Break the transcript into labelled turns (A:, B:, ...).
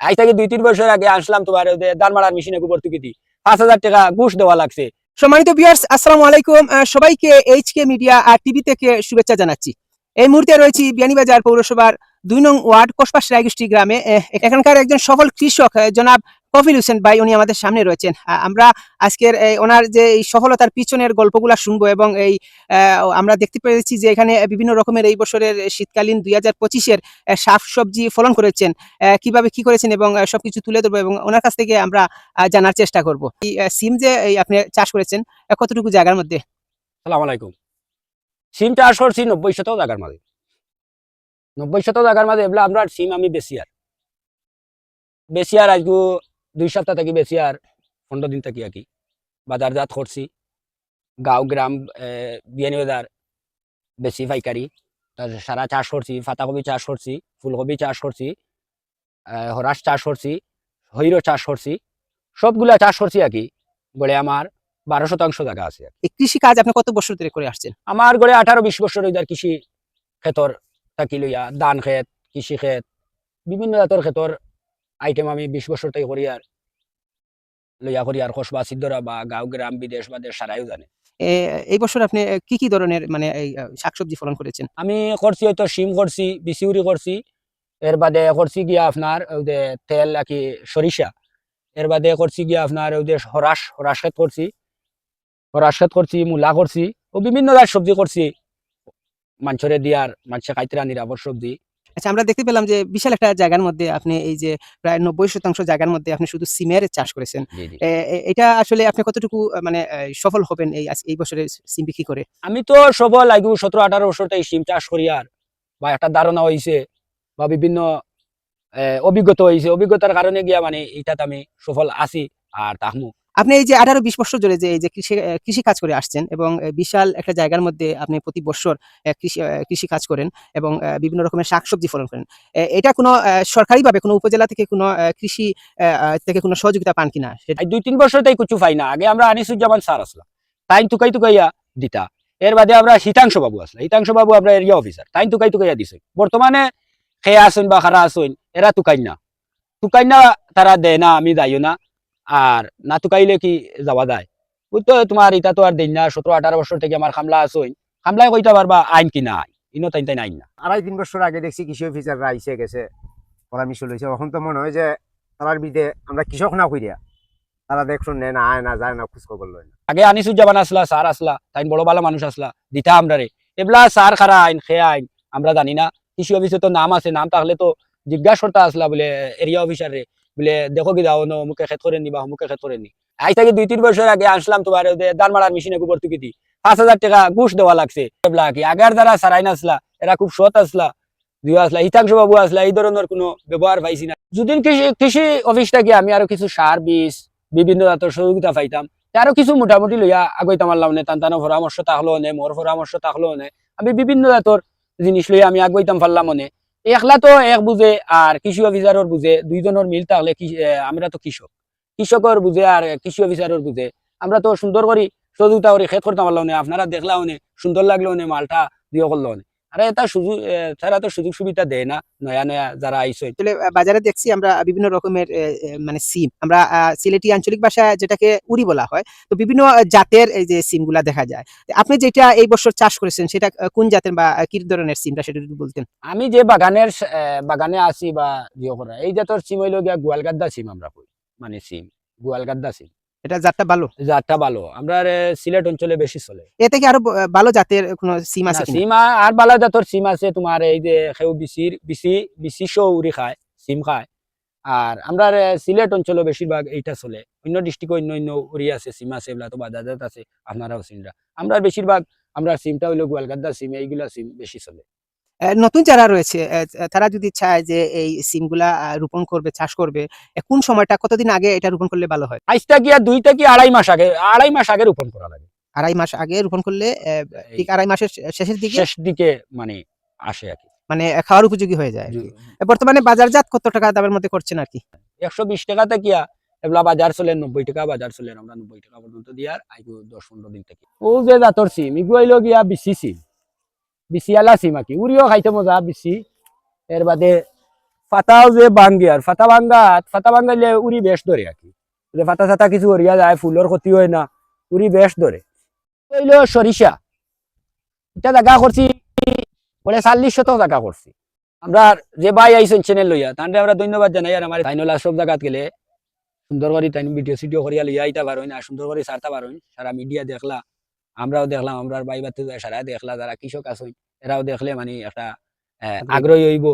A: আজ থেকে 2-3 বছর আগে আসলাম তোমার দানমারার মেশিনে গোবর তুকি দি 5,000 টাকা ঘুষ দেওয়া লাগছে।
B: সম্মানিত ভিউয়ার্স, আসসালামু আলাইকুম। সবাইকে এইচকে মিডিয়া আর টিভি থেকে শুভেচ্ছা জানাচ্ছি। এই মুহূর্তে রয়েছি বিয়ানীবাজার পৌরসভার 2 নং ওয়ার্ড কোষপাশ রায়গোষ্ঠী গ্রামে। এখানকার একজন সফল কৃষক জনাব কফিল হোসেন ভাই, উনি আমাদের সামনে রয়েছেন। আমরা আজকের ওনার যে এই সফলতার পিছনের গল্পগুলা শুনবো এবং আমরা দেখতে পেরেছি যে এখানে বিভিন্ন রকমের এই বছরের শীতকালীন 2025-এর শাকসবজি ফলন করেছেন, কিভাবে কি করেছেন এবং সবকিছু তুলে ধরবো এবং ওনার কাছ থেকে আমরা জানার চেষ্টা করব। সিম যে আপনি চাষ করেছেন কতটুকু জায়গার মধ্যে?
A: আসসালামু আলাইকুম। সিম চাষ করছি 90 শতক জায়গার মাঝে। 90 শতক জায়গার মাঝে এগুলা আমরা সিম আমি বেশি আর আজকে 2 সপ্তাহ থেকে বেশি আর 15 দিন থেকে আর কি বাজারজাত করছি। গাঁও গ্রাম বিয়ানীবাজার বেশি পাইকারি। সারা চাষ করছি, পাতাকপি চাষ করছি, ফুলকপি চাষ করছি, হরাস চাষ করছি, হৈর চাষ করছি, সবগুলা চাষ করছি আর কি। বলে আমার 12 শতাংশ জায়গা আছে।
B: এই কৃষি কাজ আপনি কত বছর ধরে করে আসছেন?
A: আমার ঘরে 18-20 বছর হইদার কৃষি ক্ষেতর থাকি লইয়া, ধান ক্ষেত, কৃষি ক্ষেত, বিভিন্ন জাতর ক্ষেতর আইটেম আমি 20 বছর থেকে করি আর লইয়া করি আর কসবা সিদ্ধরা বা গাঁও গ্রাম বিদেশ বা দেশ সারাইও জানে।
B: এই বছর আপনি কি কি ধরনের মানে এই শাকসবজি ফলন করেছেন?
A: আমি করছি হয়তো সিম করছি, বিচিউরি করছি, এর বাদে করছি গিয়া আপনার ওই যে তেল আর কি সরিষা, এর বাদে করছি গিয়া আপনার ওই যে হরাস ক্ষেত করছি, মূলা করছি ও বিভিন্ন জাত সবজি করছি মানুষরে দিয়ার মানুষে খাইতে নিরাপদ সবজি।
B: আচ্ছা, আমরা দেখতে পেলাম যে বিশাল একটা জায়গার মধ্যে আপনি এই যে প্রায় 90% জায়গার মধ্যে আপনি শুধু সিমের চাষ করেছেন।
A: জি জি।
B: এটা আসলে আপনি কতটুকু মানে সফল হবেন এই বছরে সিম বিক্রি করে?
A: আমি তো সবল লাগু 17-18 বছর থেকে সিম চাষ করি আর বা একটা ধারণা হয়েছে বা বিভিন্ন অভিজ্ঞতা হয়েছে, অভিজ্ঞতার কারণে গিয়া মানে এটাতে আমি সফল আছি আর তাহমু।
B: আপনি এই যে 18-20 বছর ধরে যে এই যে কৃষি কাজ করে আসছেন এবং বিশাল একটা জায়গার মধ্যে আপনি প্রতি বছর কৃষি কাজ করেন এবং বিভিন্ন রকমের শাকসবজি ফলন করেন। এটা কোনো সরকারিভাবে কোনো উপজেলা থেকে কোনো কৃষি থেকে কোনো সহযোগিতা পান কিনা?
A: এই 2-3 বছর তাই কিছু পাই না। আগে আমরা আনিসুজ্জামান স্যার আসলাম, তাই টুকাইয়া দিতা। এর বাদে আমরা হিতাংশ বাবু আসলাম, হিতাংশ বাবু আমরা এরিয়া অফিসার, তাই টুকাইয়া দিছে। বর্তমানে খেয়ে আসুন বা খারা আসুন এরা টুকাই না তারা দেয় না, আমি যাইও না। আর না টুকাইলে কি যাওয়া যায় বুঝতো? তোমার এটা তো আর দিন না। 17-18 বছর থেকে আমার খামলা আসুন, খামলায় কইতে পারবা আইন কি না ইনো তাই আইন না।
C: 2.5-3 বছর আগে দেখছি কৃষি অফিসাররা আইসে গেছে, পরামর্শ লইছে। এখন তো মনে হয় যে তারার বিদে আমরা কৃষক না কইরা তারা দেখুন নেয় না, আয় না, যায় না, খোঁজ খবর লয় না।
A: আগে আনিসুজ্জামান আসলা, স্যার আসলা, তাই বড় ভালো মানুষ আসলা দিতা আমরা রে। এবলা স্যার খারা আইন খেয়ে আইন আমরা জানি না। কৃষি অফিসে তো নাম আছে, নাম থাকলে তো জিজ্ঞাসা করতে আসলা বলে এরিয়া অফিসার রে, বলে দেখো কি যাও অমুকে ক্ষেত করেননি বা অমুকে ক্ষেত করেননি। আজ থেকে 2-3 বছর আগে আসলাম তোমার দানমারার মেশিনে গোবর তুকি দি 5,000 টাকা ঘুষ দেওয়া লাগছে। এবলা কি আগের যারা সারাইন আসলা এরা খুব সৎ আসলা, দিও আসলা, হিতাংশ বাবু আসলা, এই ধরনের কোনো ব্যবহার পাইছি না। যদি কৃষি অফিস থেকে আমি আরো কিছু সার বীজ বিভিন্ন জাতের সহযোগিতা পাইতাম, আরো কিছু মোটামুটি লইয়া আগাইতাম আল্লাহ নে, তান্তানো পরামর্শ থাকলো নে, মোর পরামর্শ থাকলো নে, আমি বিভিন্ন জাতর জিনিস লইয়া আমি আগাইতাম পারলাম মনে। একলা তো এক বুঝে আর কৃষি অফিসারের বুঝে, দুইজনের মিল থাকলে আমরা তো কৃষকের বুঝে আর কৃষি অফিসারের বুঝে আমরা তো সুন্দর করি সহযোগিতা করি খেত করতাম পারলাম নে। আপনারা দেখলাও নে, সুন্দর লাগলো নে, মালটা দিয়ে করলো নে। আরে এটা সুযোগ, তারা তো সুযোগ সুবিধা দেয় না নয়া যারা আইসে।
B: আসলে বাজারে দেখছি আমরা বিভিন্ন রকমের মানে সিম, আমরা সিলেটি আঞ্চলিক ভাষায় যেটাকে উড়ি বলা হয়, তো বিভিন্ন জাতের এই যে সিমগুলা দেখা যায়। তো আপনি যেটা এই বছর চাষ করেছেন সেটা কোন জাতের বা কি ধরনের সিমটা সেটা যদি বলতেন?
A: আমি যে বাগানে আছি বা ইয়ে করা এই জাতর সিম হইল গিয়া গোয়ালগাদ্দা সিম আমরা কই, মানে সিম গোয়ালগাদ্দা সিম।
B: এটা জাতটা ভালো?
A: জাতটা ভালো, আমরা সিলেট অঞ্চলে বেশি চলে।
B: এতে কি আরো ভালো জাতের কোনো সিম আছে কিনা?
A: সিম আর ভালো জাতর সিম আছে তোমার এই যে সেও বিসি উড়ি খায়, সিম খায়। আর আমরা সিলেট অঞ্চলে বেশিরভাগ এইটা চলে। অন্য ডিস্ট্রিক্টে অন্য উড়ি আছে, সিম আছে, এগুলা তো বাজারজাত আছে, আপনারাও সিমরা। আমরা বেশিরভাগ আমরা সিমটা হইলো গোয়ালগাদ্দা সিম, এইগুলা সিম বেশি চলে।
B: নতুন যারা রয়েছে তারা যদি চায় যে এই সিমগুলা রোপণ করবে, চাষ করবে, কোন সময়টা কতদিন আগে এটা রোপণ করলে ভালো হয়?
A: আইসটা গিয়া 2 থেকে 2.5 মাস আগে রোপণ করা লাগে।
B: 2.5 মাস আগে রোপণ করলে ঠিক 2.5 মাসের শেষের দিকে
A: শেষ দিকে মানে আসে আর কি।
B: মানে খাওয়ার উপযোগী হয়ে যায় আরকি। বর্তমানে বাজারজাত কত টাকা দামের মধ্যে করছেন আরকি?
A: 120 টাকা থেকে এগুলা বাজার চলে, 90 টাকা বাজার চলে, আমরা 90 টাকা পর্যন্ত দিয়ার আইগো 10-15 দিন থেকে। ও যে জাতর সিম ইগু হইলো গিয়া বিসি আলা সিম আর কি। উড়িও খাইতে মজা বিসি। এর বাদে ফাতাও যে ভাঙ্গে আর ফাতা ভাঙ্গাইলে উড়ি বেশ ধরে আর কি যে ফাতা সাতা কিছু হরিয়া যায় ফুলের ক্ষতি হয় না উড়ি বেশ ধরে হইল সরিষা এটা জায়গা করছি বলে 40 শতক জায়গা করছি আমরা যে ভাই আইসেন চ্যানেল লইয়া তাহলে আমরা ধন্যবাদ জানাই আর আমার তাইনলা সব জায়গাত গেলে সুন্দর করে তাই ভিডিও সিডিও করিয়া লইয়া আইতা পারোই না সুন্দর করে সারতা পারোই সারা মিডিয়া দেখলা আমরাও দেখলাম আমরা ভাই বাতে সারা দেখলা যারা কৃষক আছেন এরাও দেখলে মানে একটা আগ্রহী হইব